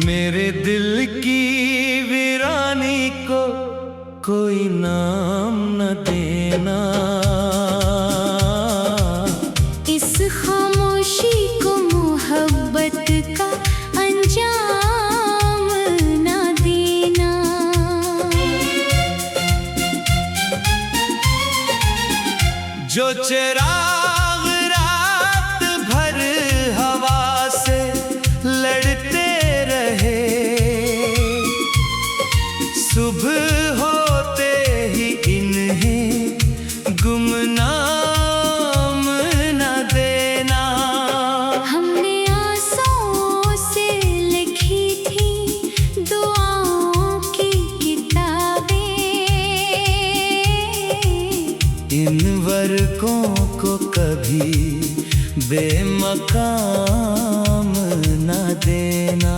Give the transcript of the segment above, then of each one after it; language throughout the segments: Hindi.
मेरे दिल की वीरानी को कोई नाम न देना, इस खामोशी को मोहब्बत का अंजाम न देना। जो चिराग रात भर हवा से लड़ते रहे, सुबह होते ही इन्हें गुमनाम न देना। हमने आंसुओं से लिखी थी दुआओं की किताबें, इन वर्कों को कभी बेमकाम न देना।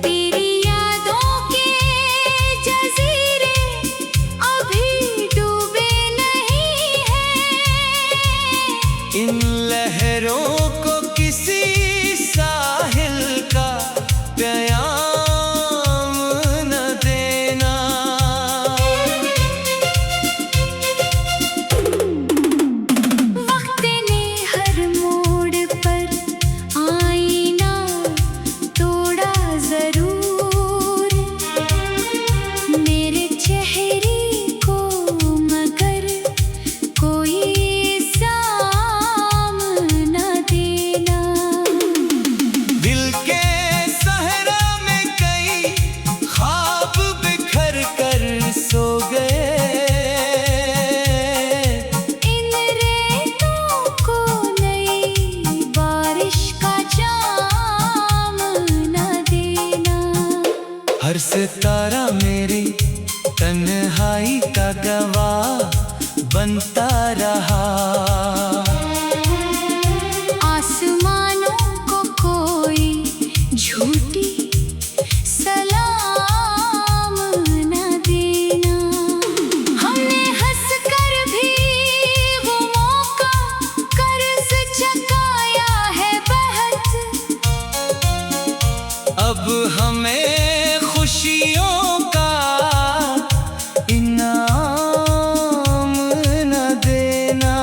तेरी यादों के जज़ीरे अभी डूबे नहीं हैं, इन लहरों को किसी साहिल का प्याम न देना। वक्त ने हर मोड़ पर आईना तोड़ा जरूर, मेरे चेहरे को मगर कोई इल्ज़ाम न देना। दिल के सहरा में कई ख्वाब बिखर कर सो गए, इन रेतों को नई बारिश का जाम न देना। हर सितारा मेरी तन्हाई का गवाह बनता रहा, आसमानों को कोई झूठी सलाम न देना। हमने हंस कर भी गमों का कर्ज चुकाया है बहुत, अब हमें खुशियों का इनाम न देना।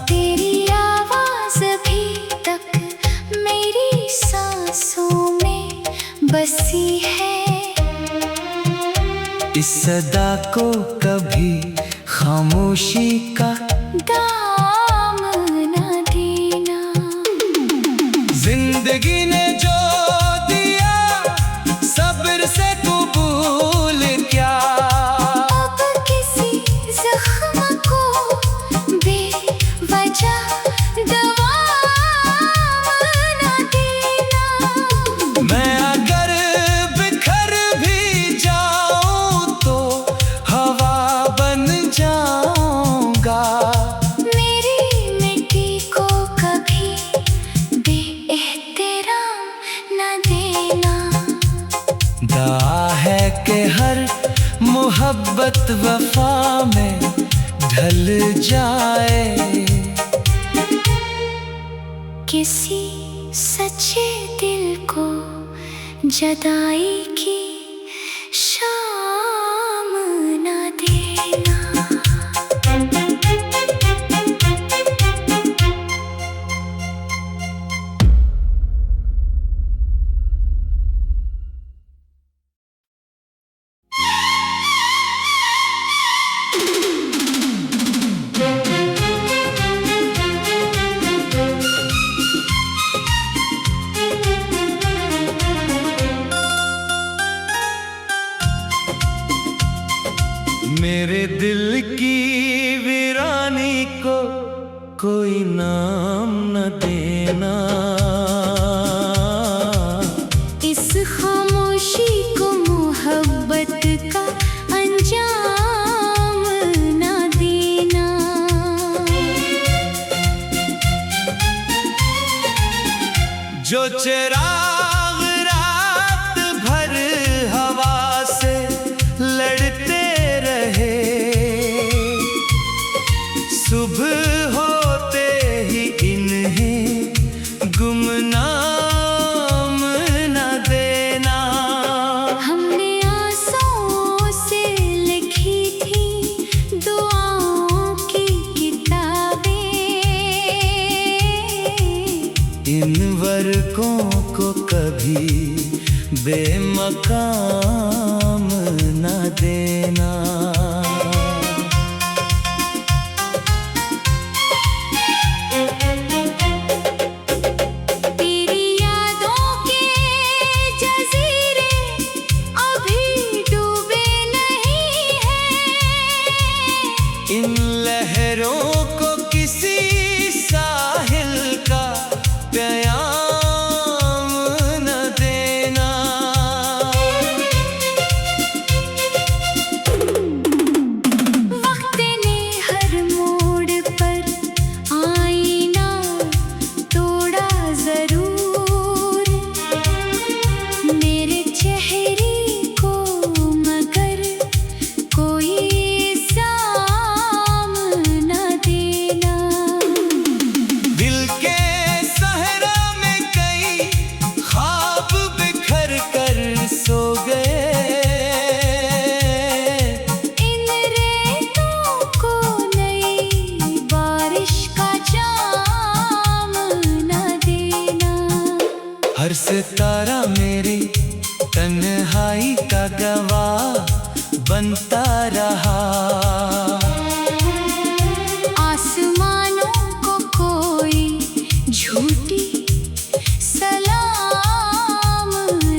तेरी आवाज़ अभी तक मेरी सांसों में बसी है, इस सदा को कभी खामोशी का दाम न देना। जिंदगी ने जो दिया सब्र से कबूल क्या, अब किसी जख्म को बेवजह दवा न देना। मैं अगर बिखर भी जाऊं तो हवा बन जाऊंगा, मेरी मिट्टी को कभी बेएहतराम न देना। दुआ है कि हर मोहब्बत वफा में ढल जाए, किसी सच्चे दिल को जुदाई की शाम न देना। मेरे दिल की वीरानी को कोई नाम न देना, इस खामोशी को मोहब्बत का अंजाम न देना। जो चिराग रात भर हवा से लड़ते रहे, शुभ वर्कों को कभी बेमकाम न देना। तेरी यादों के जजीरे अभी डूबे नहीं हैं। इन लहरों को किसी साहिल का प्याम न देना। वक्त ने हर मोड़ पर आईना तोड़ा जरूर मेरे चेहरे को, मगर कोई इल्जाम न देना। दिल के सहरा में कई ख्वाब बिखर कर सो गए। इन रेतों को नई बारिश का जाम न देना। हर सितारा मेरी तन्हाई का गवाह बनता रहा। आसमानों को कोई झूठी सलाम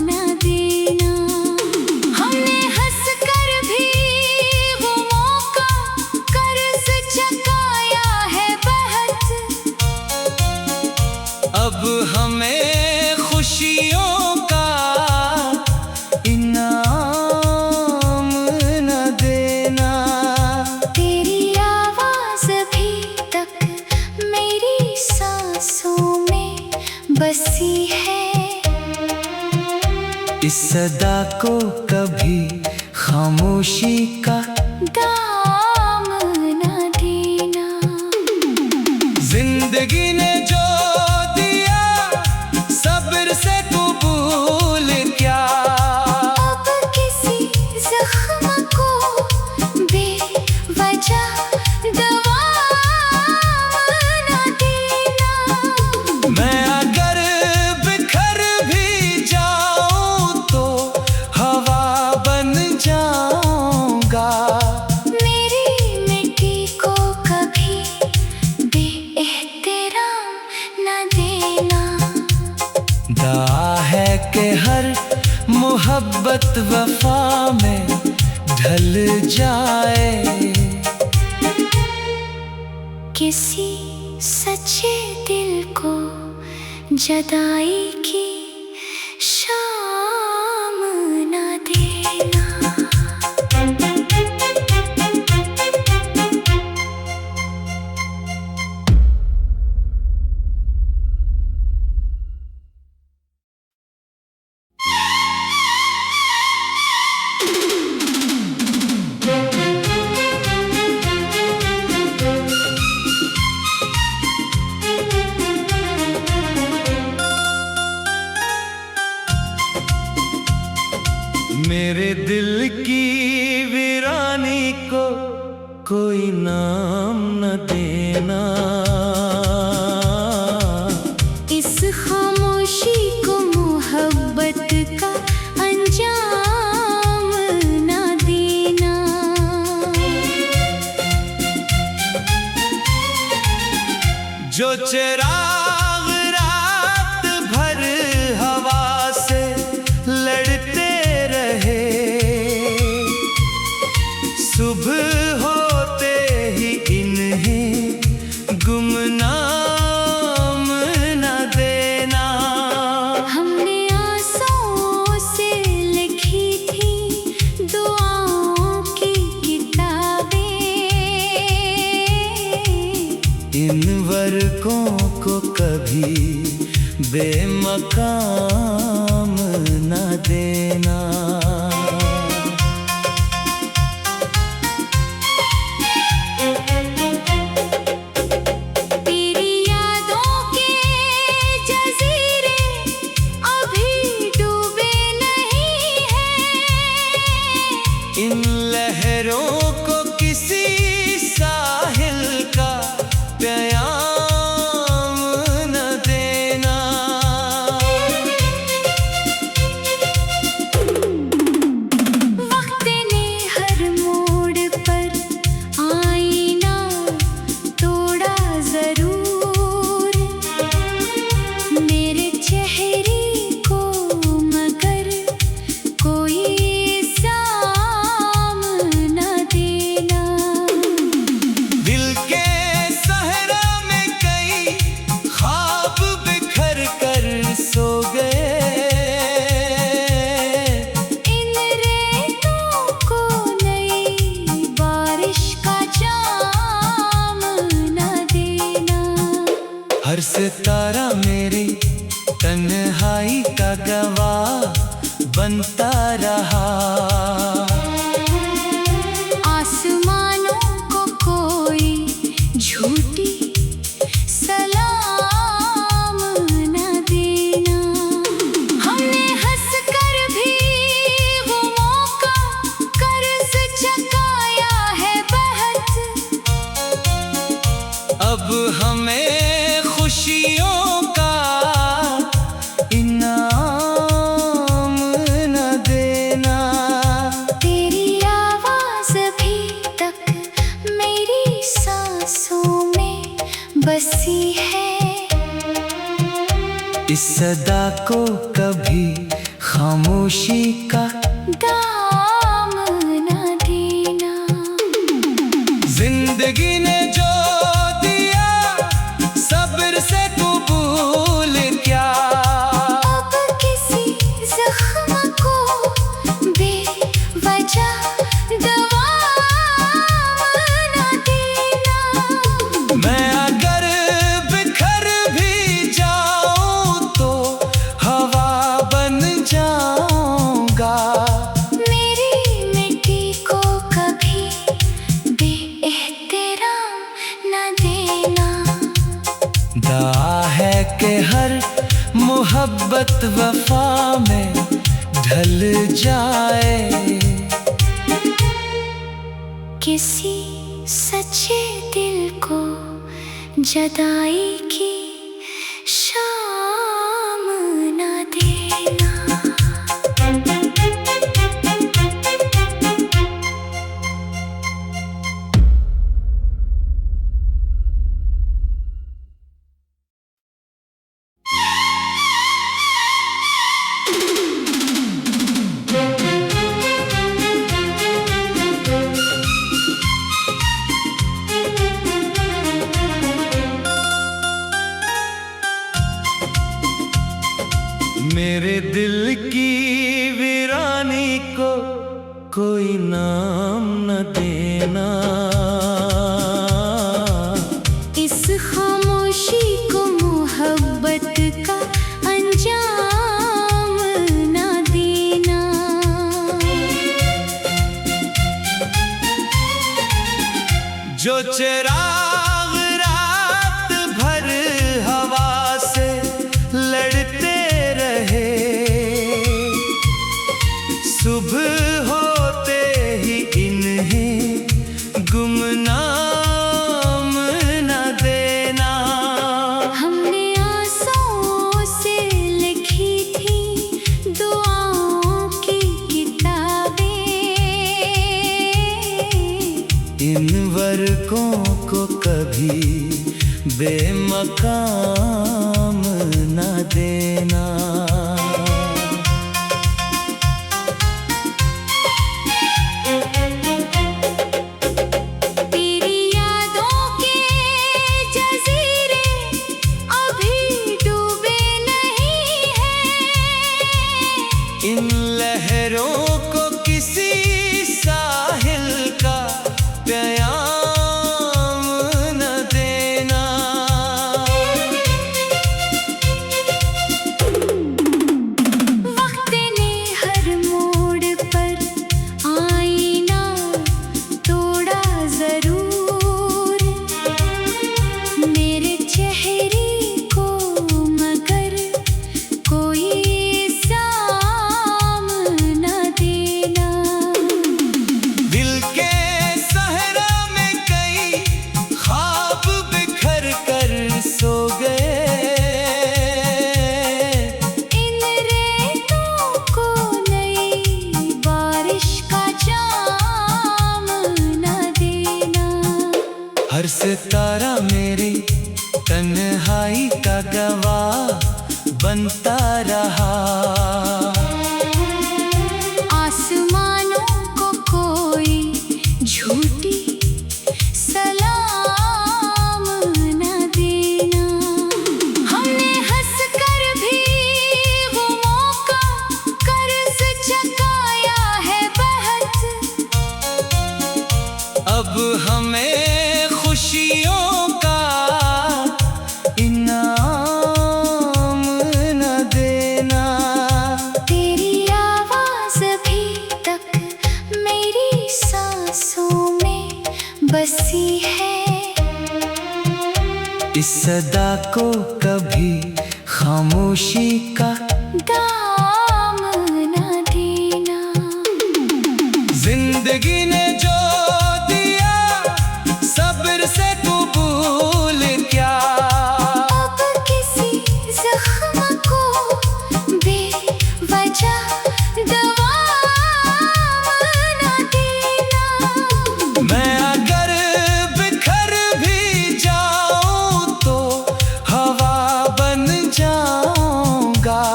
न देना। हमने हंस कर भी गुमों का कर्ज चुकाया है बहुत। अब हमें खुशियों का इनाम न देना। तेरी आवाज अभी तक मेरी सांसों में बसी है। इस सदा को कभी खामोशी का दाम न देना। जिंदगी ने जो दिया सब्र से कबूल क्या। अब किसी जख्म को बेवजह दवा न देना। मैं अगर बिखर भी जाऊं तो हवा बन जाऊंगा। मेरी मिट्टी को कभी बेएहतराम न देना। दुआ है कि हर मोहब्बत वफा में ढल जाए। किसी सच्चे दिल को जदाई की शाम न देना। मेरे दिल की वीरानी को कोई नाम न देना। इस खामोशी को मोहब्बत का अंजाम न देना। जो चिराग रात भर हवा से लड़ते रहे, सुबह होते ही इन्हें गुमनाम न देना। हमने आंसुओं से लिखी थी दुआओं की किताबें। इन वर्कों को कभी बेमकाम न देना। तेरी यादों के जजीरे अभी डूबे नहीं हैं। इन लहरों को किसी साहिल का प्याम न देना। सितारा मेरी तन्हाई का गवाह बनता रहा। आसमानों को कोई झूठी सलाम न देना। हमने हंस कर भी वो मौका कर्ज चुकाया है बहुत। अब हमें खुशियों का इनाम न देना। तेरी आवाज अभी तक मेरी सांसों में बसी है। इस सदा को कभी खामोशी का दाम न देना। जिंदगी ने जो दिया सब्र से कबूल क्या। अब किसी जख्म को बेवजह दवा न देना। मैं अगर बिखर भी जाऊं तो हवा बन जाऊंगा। मेरी मिट्टी को कभी बेएहतराम न देना। दुआ है कि हर मोहब्बत वफा में ढल जाए। किसी सच्चे दिल को जुदाई की शाम न देना। मेरे दिल की वीरानी को कोई नाम न देना। इस खामोशी को मोहब्बत का अंजाम न देना। जो चिराग रात भर हवा से लड़ते रहे, सुबह होते ही इन्हें गुमनाम न देना। हमने आंसुओं से लिखी थी दुआओं की किताबें। इन वर्कों को कभी बेमकाम न देना। तेरी यादों के जजीरे अभी डूबे नहीं हैं। इन लहरों को किसी साहिल का प्याम न देना। वक्त ने हर मोड़ पर आईना तोड़ा जरूर मेरे चेहरे को, मगर कोई साम न देना। दिल के सहरा में कई ख्वाब बिखर कर सो गए। इन रेतों को नई बारिश का जाम न देना। हर सितारा मेरी तन्हाई का गवाह बनता रहा। आसमानों को कोई झूठी सलाम न देना। हमने हंस कर भी वो मौका कर्ज चुकाया है बहुत। अब हमें खुशियों का इनाम बसी है। इस सदा को कभी खामोशी का दाम न देना। जिंदगी ने जो दिया सब्र से कबूल क्या। अब किसी जख्म को बेवजह दवा न देना। मैं अगर बिखर भी जाऊं तो हवा बन जाऊंगा।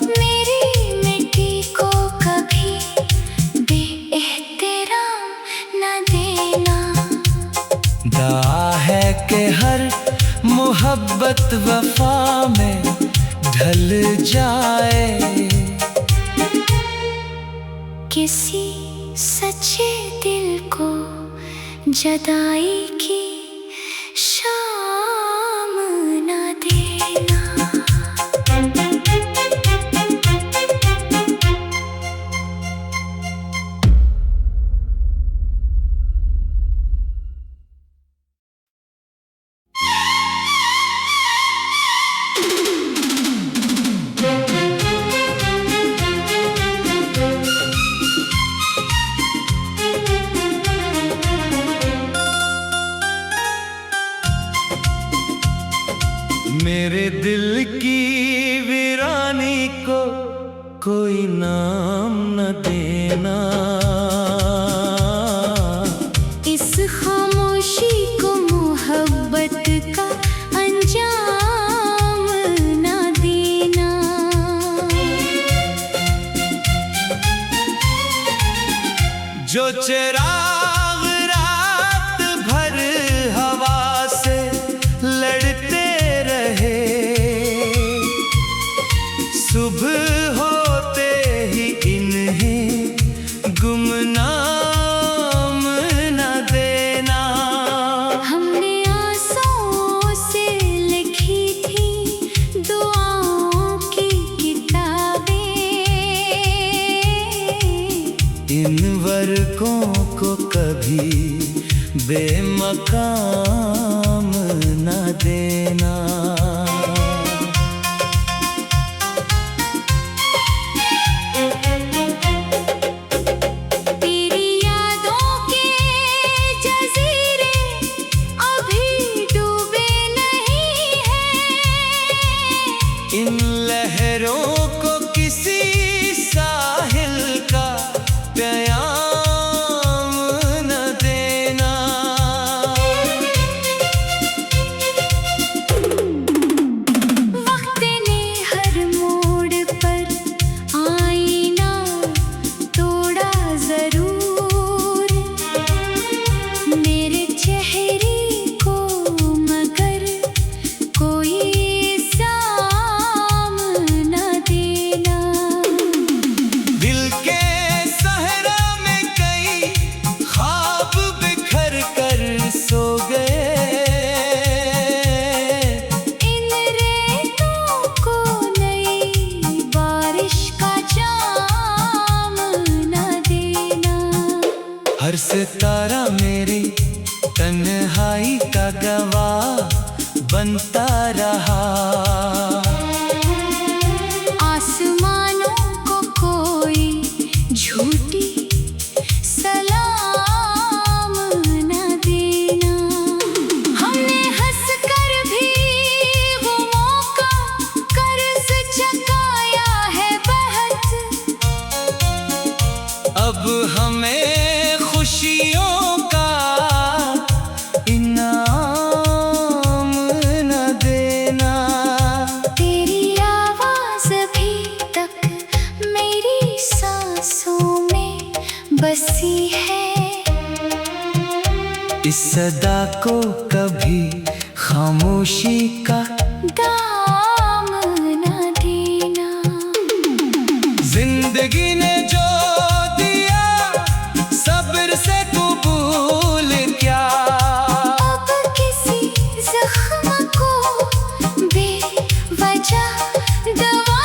मेरी मिट्टी को कभी बेएहतराम न देना। दुआ है कि हर मोहब्बत वफा में ढल जाए। किसी सच्चे दिल को जुदाई की शाम न देना। मेरे दिल की वीरानी को कोई नाम न देना। इस खामोशी को मोहब्बत का अंजाम न देना। जो चिराग रात भर हवा से लड़ते रहे, सुबह होते ही इन्हें गुमनाम न देना। हमने आंसुओं से लिखी थी दुआओं की किताबें। इन वर्कों को कभी बेमकाम न देना। तेरी यादों के जज़ीरे अभी डूबे नहीं हैं। इन लहरों को किसी साहिल का प्याम न देना। वक्त ने हर मोड़ पर आईना तोड़ा जरूर मेरे चेहरे को, मगर कोई साम न देना। दिल के सहरा में कई ख्वाब बिखर कर सो गए। इन रेतों को नई बारिश का जाम न देना। हर सितारा मेरी तन्हाई का गवाह बनता रहा। आसमानों को कोई झूठी सलाम न देना। हमने हंस कर भी वो मौका कर्ज चुकाया है बहुत। अब हमें खुशियों का इनाम न देना। तेरी आवाज अभी तक मेरी सांसों में बसी है। इस सदा को कभी खामोशी का दाम न देना। जिंदगी ने जो दिया सब्र से कबूल क्या। अब किसी जख्म को बेवजह दवा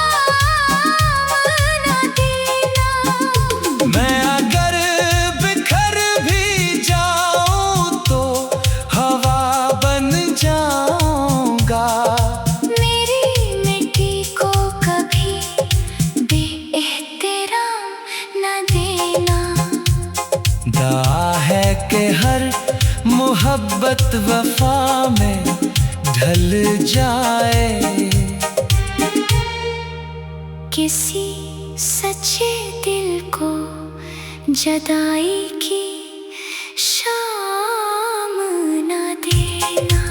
न देना। मैं अगर बिखर भी जाऊं मोहब्बत वफा में ढल जाए। किसी सच्चे दिल को जुदाई की शाम ना देना।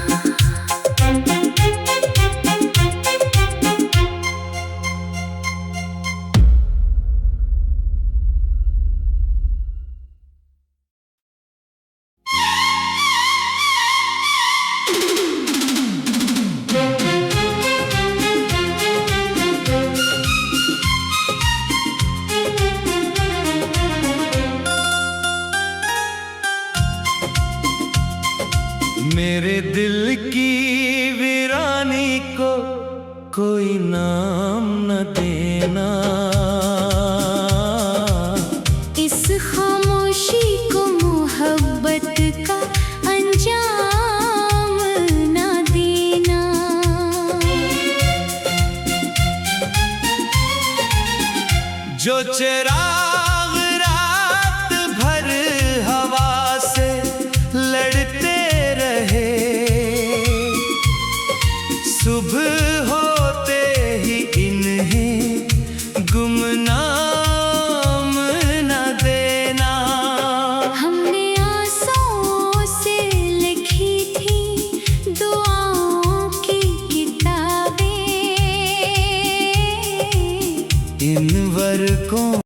मेरे दिल की वीरानी को कोई नाम न देना। इस खामोशी को मोहब्बत का अंजाम ना देना। जो चिराग रात भर हवा से लड़ते रहे, सुबह होते ही इन्हें गुमनाम न देना। हमने आंसुओं से लिखी थी दुआओं की किताबें, इन वर्कों